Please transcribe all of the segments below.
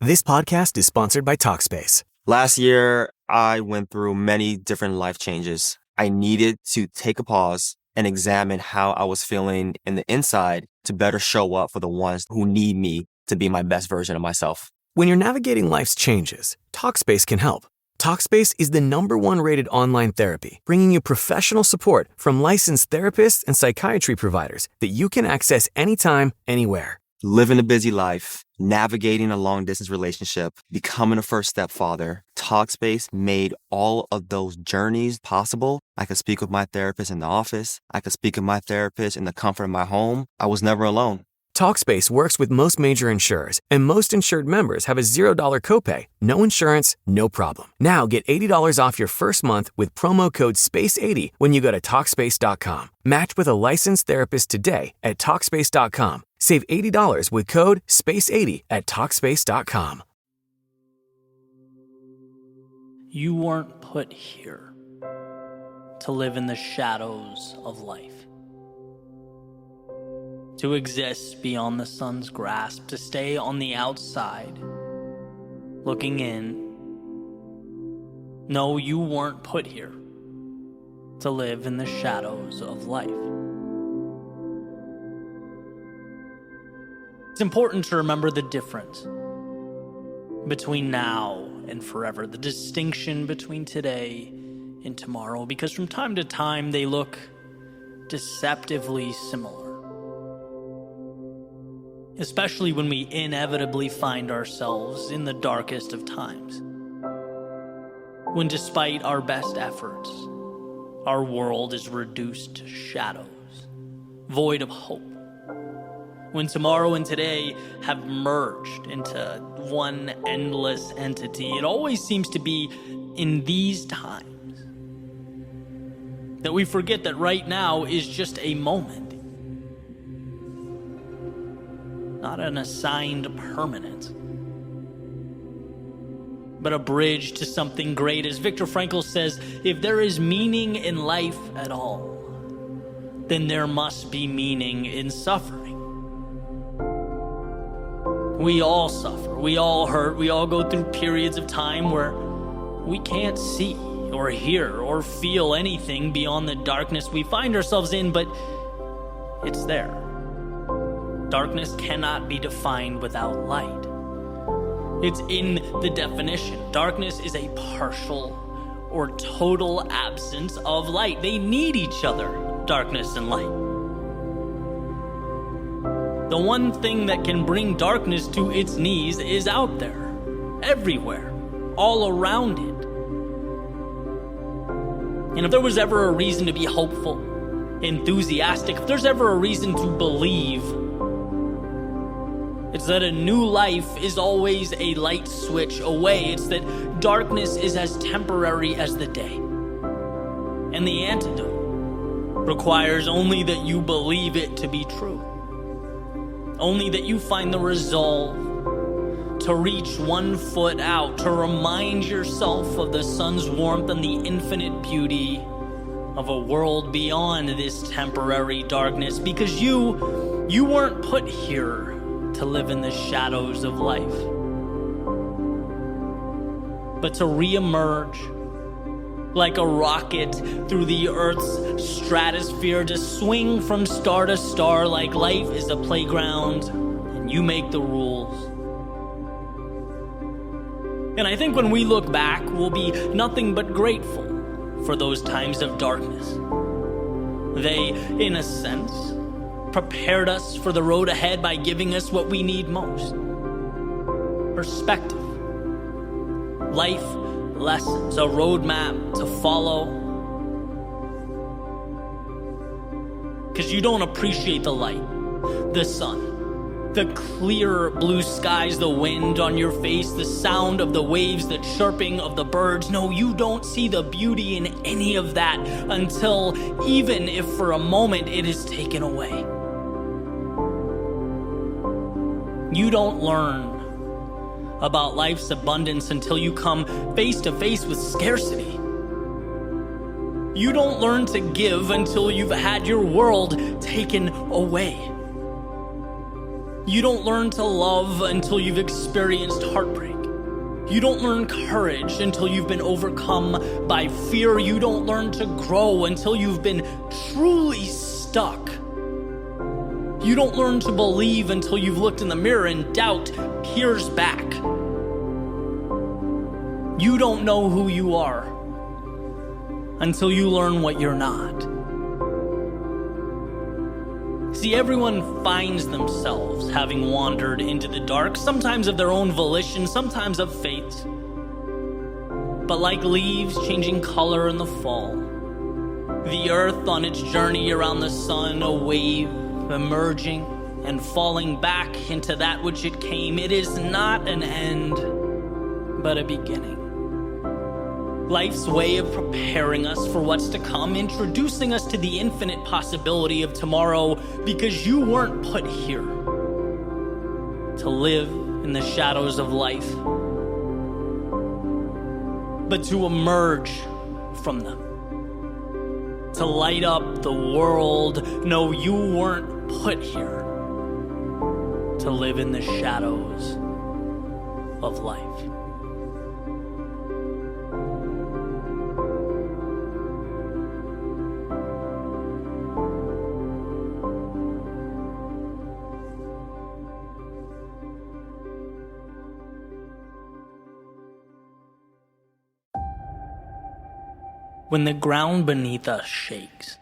This podcast is sponsored by Talkspace. Last year, I went through many different life changes. I needed to take a pause and examine how I was feeling in the inside to better show up for the ones who need me to be my best version of myself. When you're navigating life's changes, Talkspace can help. Talkspace is the #1 rated online therapy, bringing you professional support from licensed therapists and psychiatry providers that you can access anytime, anywhere. Living a busy life, navigating a long-distance relationship, becoming a first-step father, Talkspace made all of those journeys possible. I could speak with my therapist in the office. I could speak with my therapist in the comfort of my home. I was never alone. Talkspace works with most major insurers, and most insured members have a $0 copay. No insurance, no problem. Now get $80 off your first month with promo code SPACE80 when you go to Talkspace.com. Match with a licensed therapist today at Talkspace.com. Save $80 with code SPACE80 at Talkspace.com. You weren't put here to live in the shadows of life. To exist beyond the sun's grasp, to stay on the outside, looking in. No, you weren't put here to live in the shadows of life. It's important to remember the difference between now and forever, the distinction between today and tomorrow, because from time to time they look deceptively similar. Especially when we inevitably find ourselves in the darkest of times. When despite our best efforts, our world is reduced to shadows, void of hope. When tomorrow and today have merged into one endless entity, it always seems to be in these times that we forget that right now is just a moment. Not an assigned permanence, but a bridge to something great. As Viktor Frankl says, if there is meaning in life at all, then there must be meaning in suffering. We all suffer, we all hurt, we all go through periods of time where we can't see or hear or feel anything beyond the darkness we find ourselves in, but it's there. Darkness cannot be defined without light. It's in the definition. Darkness is a partial or total absence of light. They need each other, darkness and light. The one thing that can bring darkness to its knees is out there, everywhere, all around it. And if there was ever a reason to be hopeful, enthusiastic, if there's ever a reason to believe, it's that a new life is always a light switch away. It's that darkness is as temporary as the day. And the antidote requires only that you believe it to be true. Only that you find the resolve to reach one foot out, to remind yourself of the sun's warmth and the infinite beauty of a world beyond this temporary darkness. Because you weren't put here to live in the shadows of life, but to reemerge like a rocket through the Earth's stratosphere, to swing from star to star like life is a playground and you make the rules. And I think when we look back, we'll be nothing but grateful for those times of darkness. They, in a sense, prepared us for the road ahead by giving us what we need most: perspective, life lessons, a roadmap to follow. Because you don't appreciate the light, the sun, the clear blue skies, the wind on your face, the sound of the waves, the chirping of the birds. No, you don't see the beauty in any of that until, even if for a moment, it is taken away. You don't learn about life's abundance until you come face to face with scarcity. You don't learn to give until you've had your world taken away. You don't learn to love until you've experienced heartbreak. You don't learn courage until you've been overcome by fear. You don't learn to grow until you've been truly stuck. You don't learn to believe until you've looked in the mirror and doubt peers back. You don't know who you are until you learn what you're not. See, everyone finds themselves having wandered into the dark, sometimes of their own volition, sometimes of fate. But like leaves changing color in the fall, the earth on its journey around the sun, a wave emerging and falling back into that which it came, it is not an end, but a beginning. Life's way of preparing us for what's to come, introducing us to the infinite possibility of tomorrow, because you weren't put here to live in the shadows of life, but to emerge from them, to light up the world. No, you weren't put here to live in the shadows of life. When the ground beneath us shakes,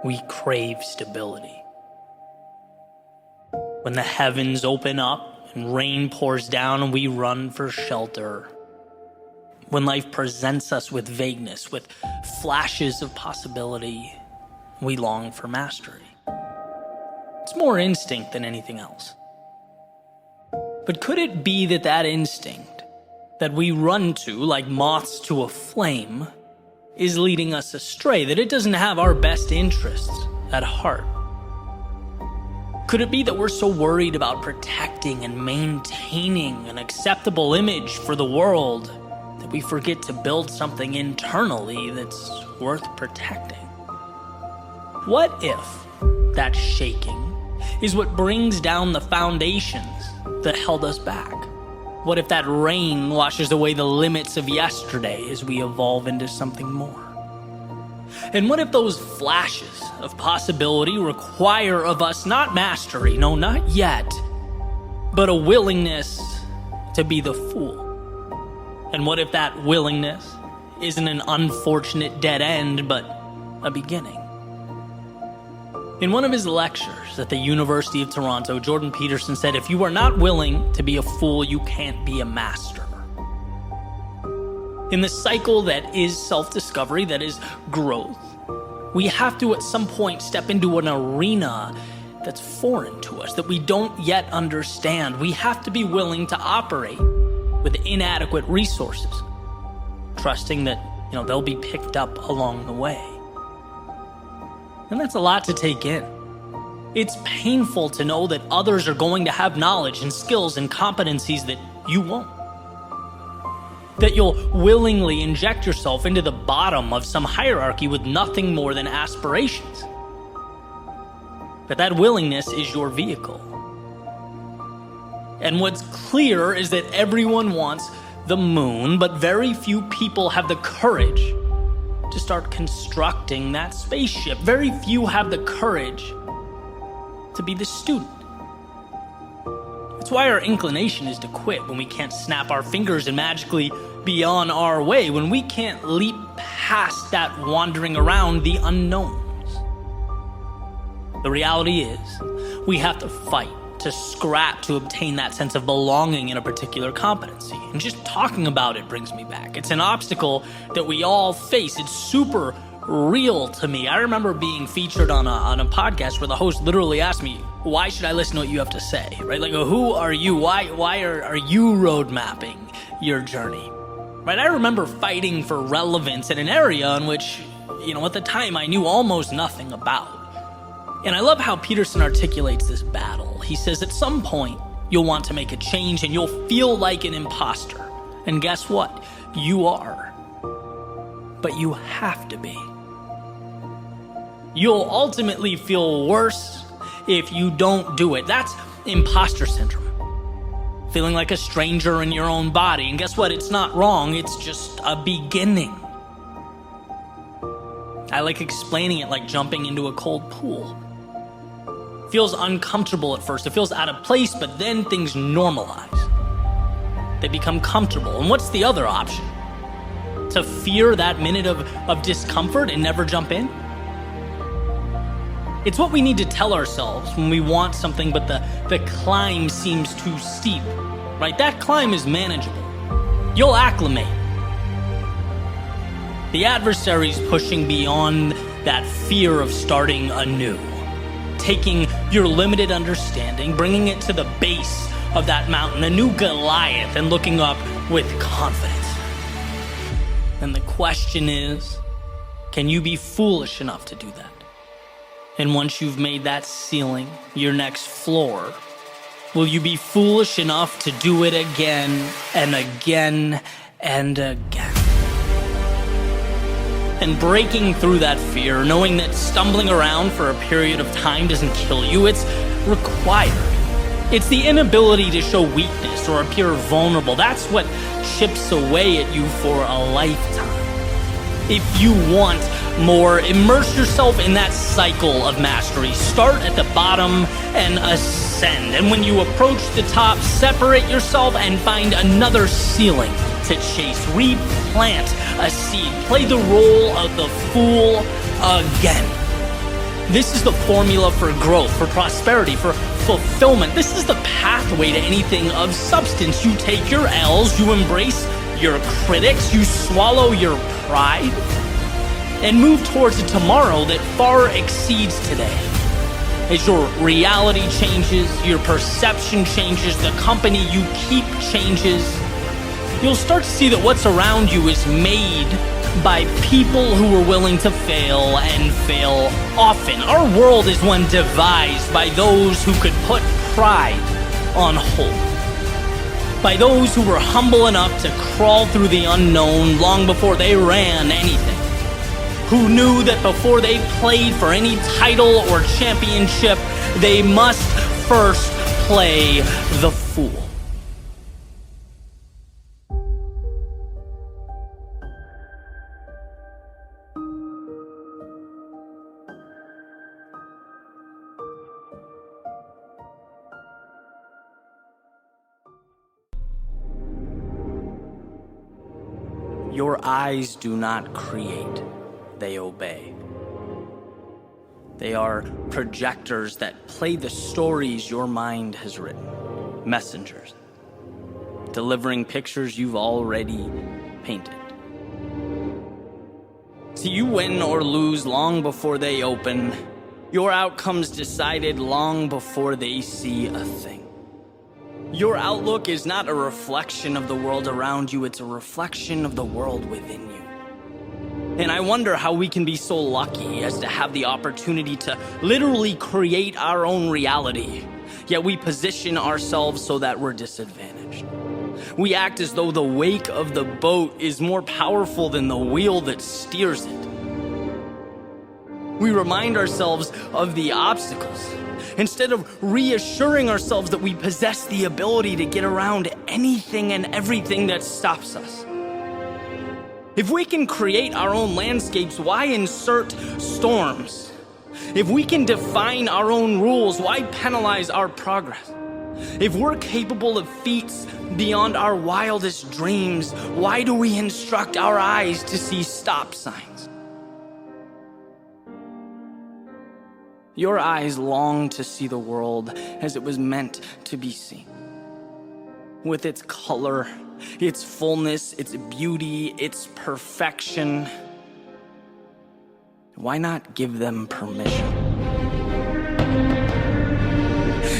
we crave stability. When the heavens open up and rain pours down, we run for shelter. When life presents us with vagueness, with flashes of possibility, we long for mastery. It's more instinct than anything else. But could it be that that instinct that we run to like moths to a flame is leading us astray, that it doesn't have our best interests at heart? Could it be that we're so worried about protecting and maintaining an acceptable image for the world that we forget to build something internally that's worth protecting? What if that shaking is what brings down the foundations that held us back? What if that rain washes away the limits of yesterday as we evolve into something more? And what if those flashes of possibility require of us not mastery, no, not yet, but a willingness to be the fool? And what if that willingness isn't an unfortunate dead end, but a beginning? In one of his lectures at the University of Toronto, Jordan Peterson said, if you are not willing to be a fool, you can't be a master. In the cycle that is self-discovery, that is growth, we have to at some point step into an arena that's foreign to us, that we don't yet understand. We have to be willing to operate with inadequate resources, trusting that, they'll be picked up along the way. And that's a lot to take in. It's painful to know that others are going to have knowledge and skills and competencies that you won't. That you'll willingly inject yourself into the bottom of some hierarchy with nothing more than aspirations. But that willingness is your vehicle. And what's clear is that everyone wants the moon, but very few people have the courage to start constructing that spaceship. Very few have the courage to be the student. That's why our inclination is to quit when we can't snap our fingers and magically be on our way, when we can't leap past that wandering around the unknowns. The reality is, we have to fight, to scrap, to obtain that sense of belonging in a particular competency. And just talking about it brings me back. It's an obstacle that we all face. It's super real to me. I remember being featured on a podcast where the host literally asked me, why should I listen to what you have to say? Right? Like, who are you? Why are you road mapping your journey? Right? I remember fighting for relevance in an area in which, at the time I knew almost nothing about. And I love how Peterson articulates this battle. He says at some point, you'll want to make a change and you'll feel like an imposter. And guess what? You are. But you have to be. You'll ultimately feel worse if you don't do it. That's imposter syndrome. Feeling like a stranger in your own body. And guess what? It's not wrong. It's just a beginning. I like explaining it like jumping into a cold pool. Feels uncomfortable at first. It feels out of place, but then things normalize. They become comfortable. And what's the other option? To fear that minute of discomfort and never jump in? It's what we need to tell ourselves when we want something, but the climb seems too steep, right? That climb is manageable. You'll acclimate. The adversary's pushing beyond that fear of starting anew, taking your limited understanding, bringing it to the base of that mountain, a new Goliath, and looking up with confidence. And the question is, can you be foolish enough to do that? And once you've made that ceiling your next floor, will you be foolish enough to do it again and again and again? And breaking through that fear, knowing that stumbling around for a period of time doesn't kill you, it's required. It's the inability to show weakness or appear vulnerable. That's what chips away at you for a lifetime. If you want more, immerse yourself in that cycle of mastery. Start at the bottom and ascend. And when you approach the top, separate yourself and find another ceiling to chase. Replant a seed. Play the role of the fool again. This is the formula for growth, for prosperity, for fulfillment. This is the pathway to anything of substance. You take your L's, you embrace your critics, you swallow your pride, and move towards a tomorrow that far exceeds today. As your reality changes, your perception changes, the company you keep changes, you'll start to see that what's around you is made by people who are willing to fail and fail often. Our world is one devised by those who could put pride on hold. By those who were humble enough to crawl through the unknown long before they ran anything. Who knew that before they played for any title or championship, they must first play the fool. Your eyes do not create, they obey. They are projectors that play the stories your mind has written. Messengers, delivering pictures you've already painted. So you win or lose long before they open. Your outcome's decided long before they see a thing. Your outlook is not a reflection of the world around you, it's a reflection of the world within you. And I wonder how we can be so lucky as to have the opportunity to literally create our own reality, yet we position ourselves so that we're disadvantaged. We act as though the wake of the boat is more powerful than the wheel that steers it. We remind ourselves of the obstacles, instead of reassuring ourselves that we possess the ability to get around anything and everything that stops us. If we can create our own landscapes, why insert storms? If we can define our own rules, why penalize our progress? If we're capable of feats beyond our wildest dreams, why do we instruct our eyes to see stop signs? Your eyes long to see the world as it was meant to be seen. With its color, its fullness, its beauty, its perfection. Why not give them permission?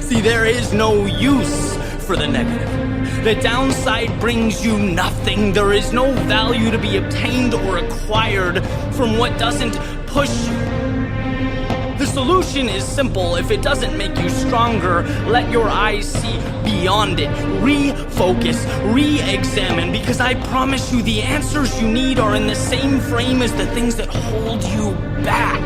See, there is no use for the negative. The downside brings you nothing. There is no value to be obtained or acquired from what doesn't push you. The solution is simple. If it doesn't make you stronger, let your eyes see beyond it. Refocus, re-examine, because I promise you the answers you need are in the same frame as the things that hold you back.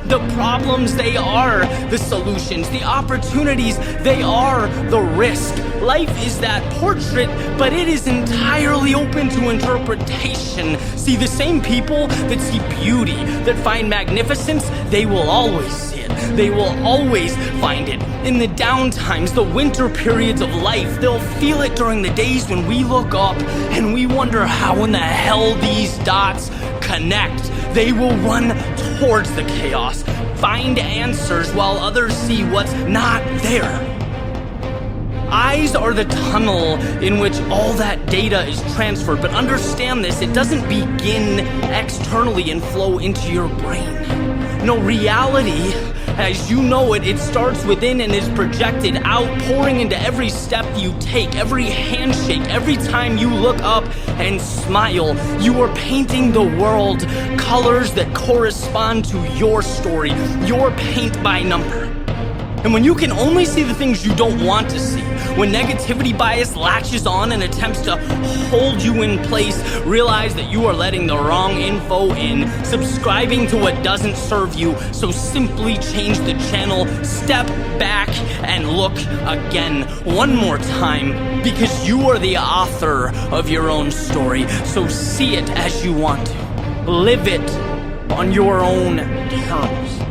The problems, they are the solutions. The opportunities, they are the risk. Life is that portrait, but it is entirely open to interpretation. See, the same people that see beauty, that find magnificence, they will always see it. They will always find it. In the downtimes, the winter periods of life, they'll feel it during the days when we look up and we wonder how in the hell these dots connect. They will run towards the chaos, find answers while others see what's not there. Eyes are the tunnel in which all that data is transferred, but understand this, it doesn't begin externally and flow into your brain. No, reality, as you know it, it starts within and is projected out, pouring into every step you take, every handshake, every time you look up and smile. You are painting the world colors that correspond to your story, your paint by number. And when you can only see the things you don't want to see, when negativity bias latches on and attempts to hold you in place, realize that you are letting the wrong info in, subscribing to what doesn't serve you. So simply change the channel, step back, and look again one more time, because you are the author of your own story. So see it as you want to. Live it on your own terms.